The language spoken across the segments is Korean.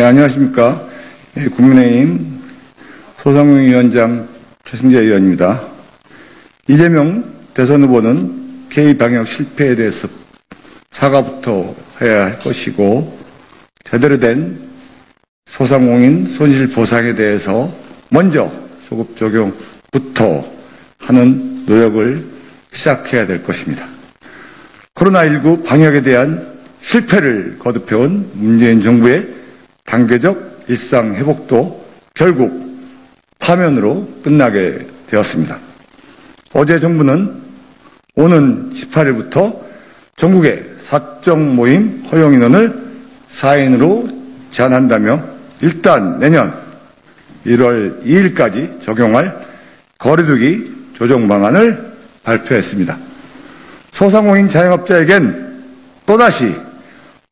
안녕하십니까. 국민의힘 소상공 위원장 최승재 의원입니다. 이재명 대선 후보는 K방역 실패에 대해서 사과부터 해야 할 것이고, 제대로 된 소상공인 손실 보상에 대해서 먼저 소급 적용부터 하는 노력을 시작해야 될 것입니다. 코로나19 방역에 대한 실패를 거듭해온 문재인 정부의 단계적 일상 회복도 결국 파면으로 끝나게 되었습니다. 어제 정부는 오는 18일부터 전국의 사적 모임 허용 인원을 4인으로 제한한다며 일단 내년 1월 2일까지 적용할 거리두기 조정 방안을 발표했습니다. 소상공인 자영업자에겐 또다시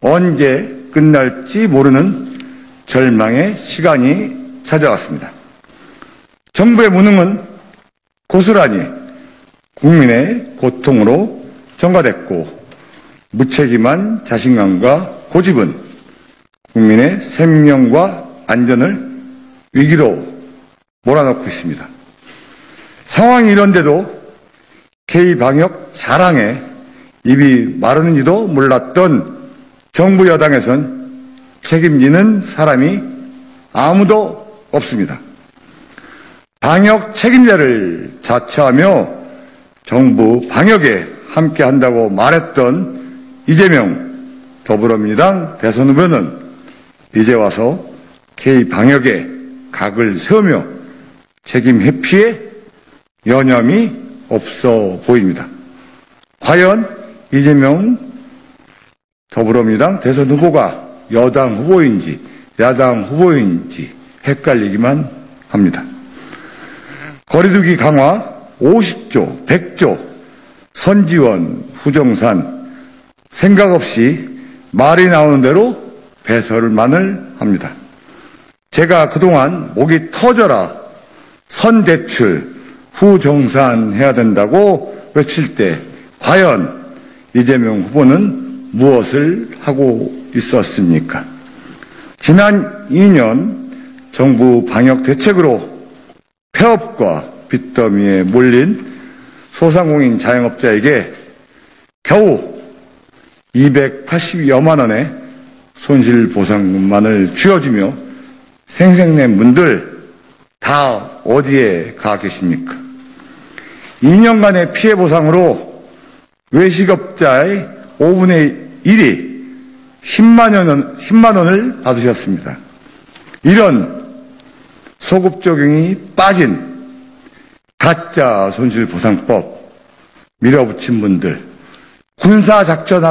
언제 끝날지 모르는 절망의 시간이 찾아왔습니다. 정부의 무능은 고스란히 국민의 고통으로 전가됐고, 무책임한 자신감과 고집은 국민의 생명과 안전을 위기로 몰아넣고 있습니다. 상황이 이런데도 K방역 자랑에 입이 마르는지도 몰랐던 정부 여당에선 책임지는 사람이 아무도 없습니다. 방역 책임자를 자처하며 정부 방역에 함께한다고 말했던 이재명 더불어민주당 대선 후보는 이제 와서 K방역에 각을 세우며 책임 회피에 여념이 없어 보입니다. 과연 이재명 더불어민주당 대선 후보가 여당 후보인지 야당 후보인지 헷갈리기만 합니다. 거리두기 강화 50조, 100조, 선지원, 후정산, 생각 없이 말이 나오는 대로 배설만을 합니다. 제가 그동안 목이 터져라 선대출, 후정산 해야 된다고 외칠 때 과연 이재명 후보는 무엇을 하고 있었습니까? 지난 2년 정부 방역 대책으로 폐업과 빚더미에 몰린 소상공인 자영업자에게 겨우 280여만 원의 손실보상금만을 쥐어주며 생색낸 분들 다 어디에 가 계십니까? 2년간의 피해 보상으로 외식업자의 5분의 1이 10만 원을 받으셨습니다. 이런 소급 적용이 빠진 가짜 손실보상법 밀어붙인 분들, 군사작전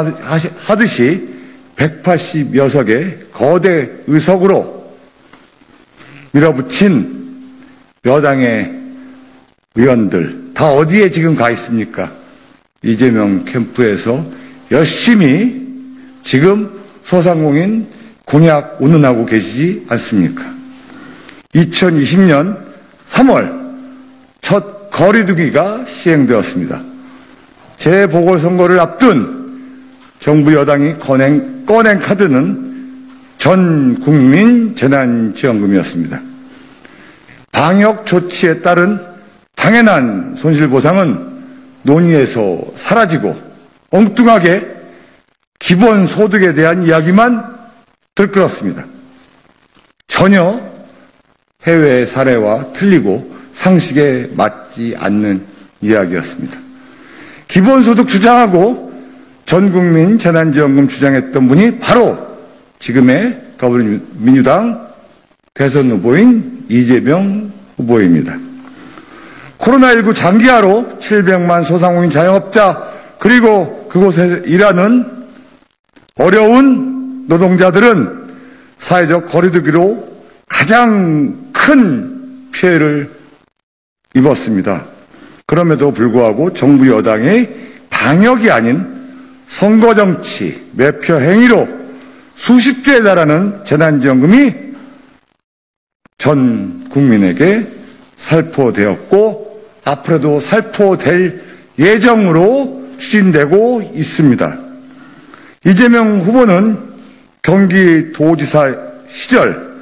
하듯이 180여석의 거대 의석으로 밀어붙인 여당의 의원들 다 어디에 지금 가 있습니까? 이재명 캠프에서 열심히 지금 소상공인 공약 운운하고 계시지 않습니까? 2020년 3월 첫 거리두기가 시행되었습니다. 재보궐선거를 앞둔 정부 여당이 꺼낸 카드는 전 국민 재난지원금이었습니다. 방역 조치에 따른 당연한 손실보상은 논의에서 사라지고 엉뚱하게 기본소득에 대한 이야기만 들끓었습니다. 전혀 해외 사례와 틀리고 상식에 맞지 않는 이야기였습니다. 기본소득 주장하고 전국민 재난지원금 주장했던 분이 바로 지금의 더불어민주당 대선 후보인 이재명 후보입니다. 코로나19 장기화로 700만 소상공인 자영업자 그리고 그곳에 일하는 어려운 노동자들은 사회적 거리두기로 가장 큰 피해를 입었습니다. 그럼에도 불구하고 정부 여당의 방역이 아닌 선거정치, 매표 행위로 수십 조에 달하는 재난지원금이 전 국민에게 살포되었고 앞으로도 살포될 예정으로 추진되고 있습니다. 이재명 후보는 경기도지사 시절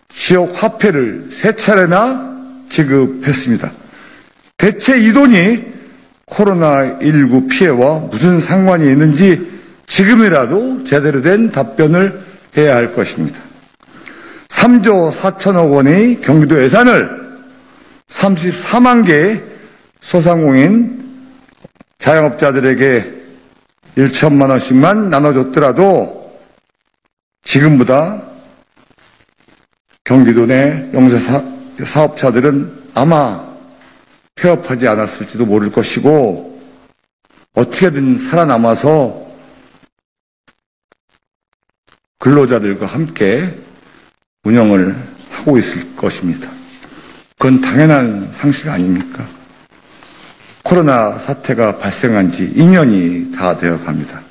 지역 화폐를 3차례나 지급했습니다. 대체 이 돈이 코로나19 피해와 무슨 상관이 있는지 지금이라도 제대로 된 답변을 해야 할 것입니다. 3조 4천억 원의 경기도 예산을 34만 개의 소상공인 자영업자들에게 1천만 원씩만 나눠줬더라도 지금보다 경기도 내 영세사업자들은 아마 폐업하지 않았을지도 모를 것이고 어떻게든 살아남아서 근로자들과 함께 운영을 하고 있을 것입니다. 그건 당연한 상식 아닙니까? 코로나 사태가 발생한 지 2년이 다 되어 갑니다.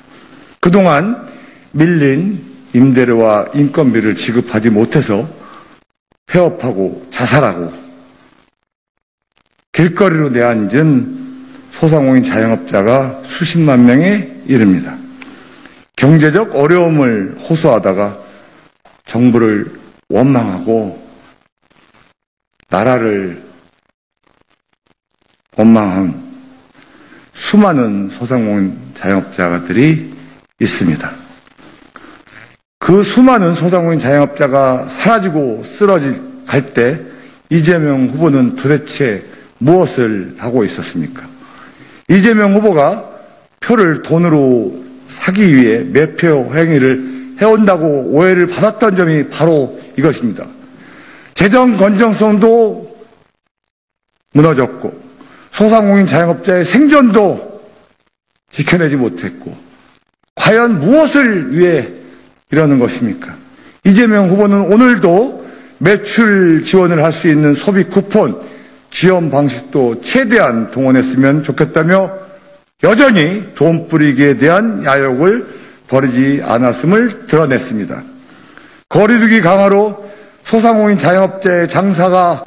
그동안 밀린 임대료와 인건비를 지급하지 못해서 폐업하고 자살하고 길거리로 내앉은 소상공인 자영업자가 수십만 명에 이릅니다. 경제적 어려움을 호소하다가 정부를 원망하고 나라를 원망한 수많은 소상공인 자영업자들이 있습니다. 그 수많은 소상공인 자영업자가 사라지고 갈 때 이재명 후보는 도대체 무엇을 하고 있었습니까? 이재명 후보가 표를 돈으로 사기 위해 매표 행위를 해온다고 오해를 받았던 점이 바로 이것입니다. 재정 건전성도 무너졌고 소상공인 자영업자의 생존도 지켜내지 못했고 과연 무엇을 위해 이러는 것입니까? 이재명 후보는 오늘도 매출 지원을 할 수 있는 소비 쿠폰 지원 방식도 최대한 동원했으면 좋겠다며 여전히 돈 뿌리기에 대한 야욕을 버리지 않았음을 드러냈습니다. 거리두기 강화로 소상공인 자영업자의 장사가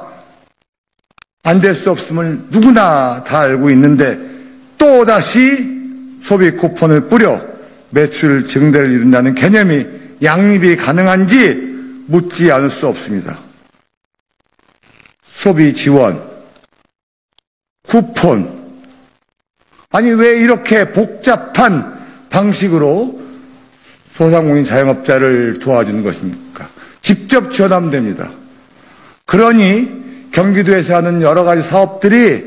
안 될 수 없음을 누구나 다 알고 있는데 또다시 소비 쿠폰을 뿌려 매출 증대를 이룬다는 개념이 양립이 가능한지 묻지 않을 수 없습니다. 소비 지원, 쿠폰, 아니 왜 이렇게 복잡한 방식으로 소상공인 자영업자를 도와주는 것입니까? 직접 지원하면 됩니다. 그러니 경기도에서 하는 여러 가지 사업들이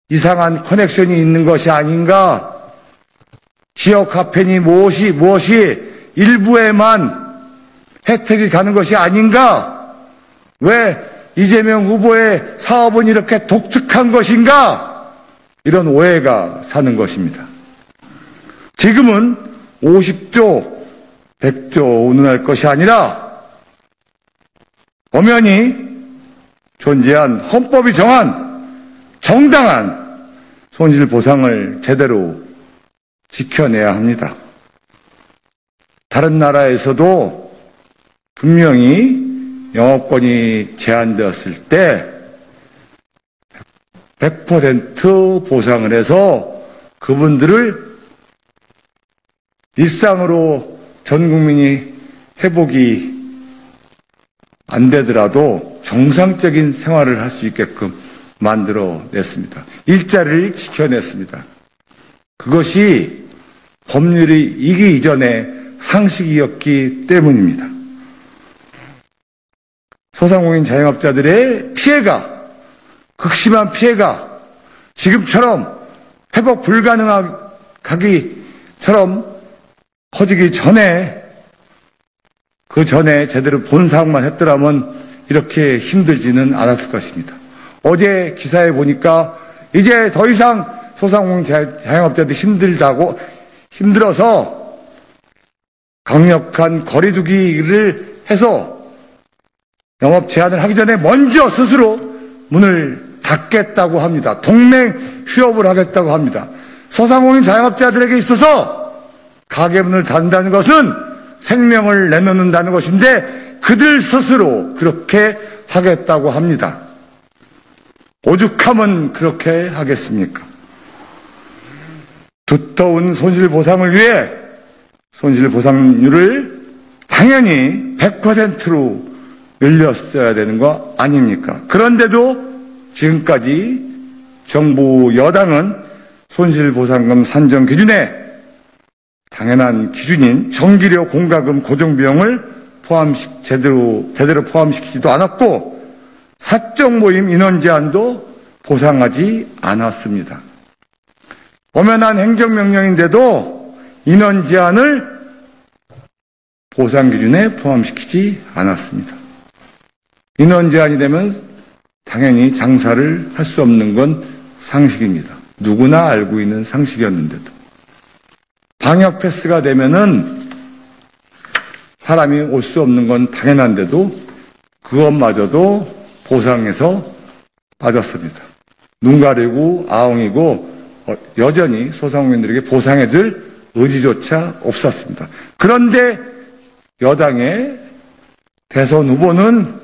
이상한 커넥션이 있는 것이 아닌가? 지역 카페니 무엇이 일부에만 혜택이 가는 것이 아닌가? 왜 이재명 후보의 사업은 이렇게 독특한 것인가? 이런 오해가 사는 것입니다. 지금은 50조, 100조 운운할 것이 아니라 엄연히 존재한 헌법이 정한 정당한 손실보상을 제대로 지켜내야 합니다. 다른 나라에서도 분명히 영업권이 제한되었을 때 100% 보상을 해서 그분들을 일상으로 전 국민이 회복이 안 되더라도 정상적인 생활을 할 수 있게끔 만들어냈습니다. 일자리를 지켜냈습니다. 그것이 법률이 이기 이전에 상식이었기 때문입니다. 소상공인 자영업자들의 피해가, 극심한 피해가 지금처럼 회복 불가능하기처럼 커지기 전에 그 전에 제대로 본사만 했더라면 이렇게 힘들지는 않았을 것입니다. 어제 기사에 보니까 이제 더 이상 소상공인 자영업자들이 힘들어서 강력한 거리두기를 해서 영업 제한을 하기 전에 먼저 스스로 문을 닫겠다고 합니다. 동맹 휴업을 하겠다고 합니다. 소상공인 자영업자들에게 있어서 가게 문을 닫는다는 것은 생명을 내놓는다는 것인데 그들 스스로 그렇게 하겠다고 합니다. 오죽하면 그렇게 하겠습니까? 두터운 손실보상을 위해 손실보상률을 당연히 100%로 늘렸어야 되는 거 아닙니까? 그런데도 지금까지 정부 여당은 손실보상금 산정 기준에 당연한 기준인 전기료 공과금 고정비용을 제대로 포함시키지도 않았고 사적 모임 인원 제한도 보상하지 않았습니다. 엄연한 행정명령인데도 인원 제한을 보상 기준에 포함시키지 않았습니다. 인원 제한이 되면 당연히 장사를 할 수 없는 건 상식입니다. 누구나 알고 있는 상식이었는데도. 방역 패스가 되면은 사람이 올 수 없는 건 당연한데도 그것마저도 보상에서 빠졌습니다. 눈 가리고 아웅이고 여전히 소상공인들에게 보상해줄 의지조차 없었습니다. 그런데 여당의 대선 후보는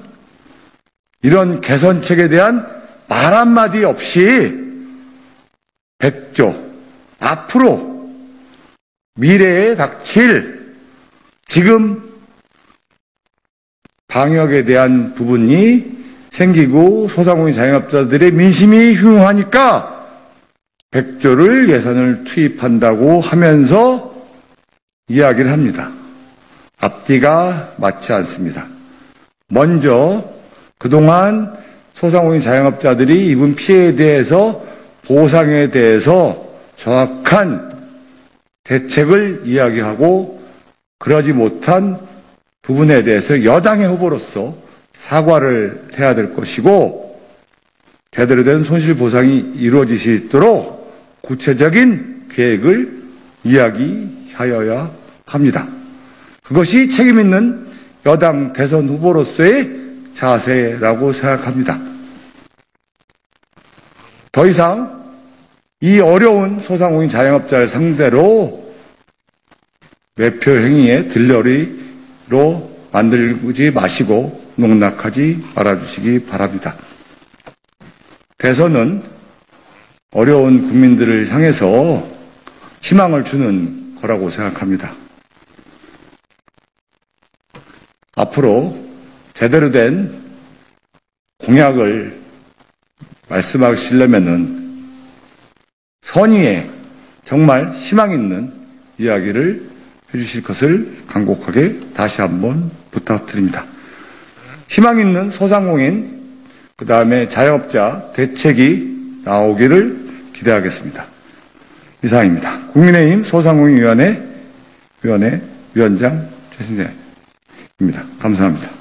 이런 개선책에 대한 말 한마디 없이 100조, 앞으로 미래에 닥칠 지금 방역에 대한 부분이 생기고 소상공인 자영업자들의 민심이 흉하니까 100조를 예산을 투입한다고 하면서 이야기를 합니다. 앞뒤가 맞지 않습니다. 먼저 그동안 소상공인 자영업자들이 입은 피해에 대해서 보상에 대해서 정확한 대책을 이야기하고 그러지 못한 부분에 대해서 여당의 후보로서 사과를 해야 될 것이고 제대로 된 손실보상이 이루어질 수 있도록 구체적인 계획을 이야기하여야 합니다. 그것이 책임있는 여당 대선 후보로서의 자세라고 생각합니다. 더 이상 이 어려운 소상공인 자영업자를 상대로 매표 행위의 들러리로 만들지 마시고 농락하지 말아주시기 바랍니다. 대선은 어려운 국민들을 향해서 희망을 주는 거라고 생각합니다. 앞으로 제대로 된 공약을 말씀하시려면은 선의에 정말 희망 있는 이야기를 해주실 것을 간곡하게 다시 한번 부탁드립니다. 희망 있는 소상공인, 그 다음에 자영업자 대책이 나오기를 기대하겠습니다. 이상입니다. 국민의힘 소상공인위원회 위원장 최신재입니다. 감사합니다.